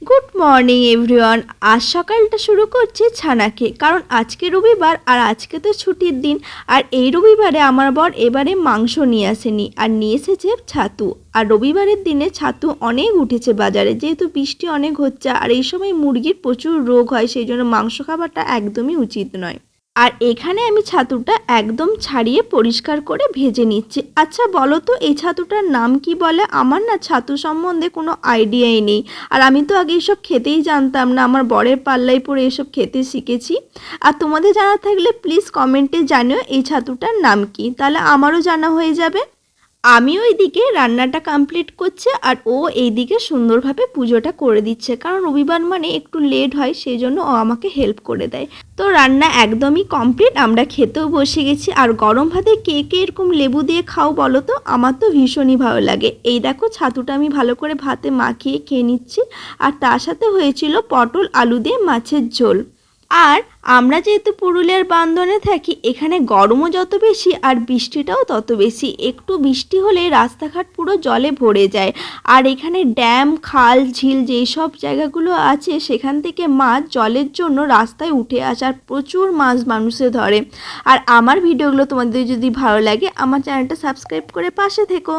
Good morning everyone. আজ সকালটা শুরু করছি ছানা খেয়ে, কারণ আজকে রবিবার আর আজকে তো ছুটির দিন। আর এই রবিবারে আমার বর এবারে মাংস নিয়ে আসেনি, আর নিয়ে এসেছে ছাতু। আর রবিবারের দিনে ছাতু অনেক উঠেছে বাজারে, যেহেতু বৃষ্টি অনেক হচ্ছে আর এই সময় মুরগির প্রচুর রোগ হয়, সেই জন্য মাংস খাবারটা একদমই উচিত নয়। আর এখানে আমি ছাতুটা একদম ছাড়িয়ে পরিষ্কার করে ভেজে নিচ্ছি। আচ্ছা বলো তো, এই ছাতুটার নাম কি বলে? আমার না ছাতু সম্বন্ধে কোনো আইডিয়াই নেই। আর আমি তো আগে এসব খেতেই জানতাম না, আমার বরের পাল্লায় পড়ে এসব খেতে শিখেছি। আর তোমাদের জানা থাকলে প্লিজ কমেন্টে জানিও এই ছাতুটার নাম কি, তাহলে আমারও জানা হয়ে যাবে। আমি ওইদিকে রান্নাটা কমপ্লিট করছে আর ও এইদিকে সুন্দরভাবে পুজোটা করে দিচ্ছে, কারণ রবিবার মানে একটু লেট হয়, সেই জন্য ও আমাকে হেল্প করে দেয়। তো রান্না একদমই কমপ্লিট, আমরা খেতেও বসে গেছি। আর গরম ভাতে কে কে এরকম লেবু দিয়ে খাও বলো তো? আমার তো ভীষণই ভালো লাগে। এই দেখো ছাতুটা আমি ভালো করে ভাতে মাখিয়ে খেয়ে নিচ্ছি। আর তার সাথে হয়েছিল পটল আলু দিয়ে মাছের ঝোল। আর আমরা যেহেতু পুরুলিয়ার বান্দনে থাকি, এখানে গরমও যত বেশি আর বৃষ্টিটাও তত বেশি। একটু বৃষ্টি হলে রাস্তাঘাট পুরো জলে ভরে যায়। আর এখানে ড্যাম, খাল, ঝিল যেই সব জায়গাগুলো আছে, সেখান থেকে মাছ জলের জন্য রাস্তায় উঠে আসে আর প্রচুর মাছ মানুষে ধরে। আর আমার ভিডিওগুলো তোমাদের যদি ভালো লাগে, আমার চ্যানেলটা সাবস্ক্রাইব করে পাশে থেকো।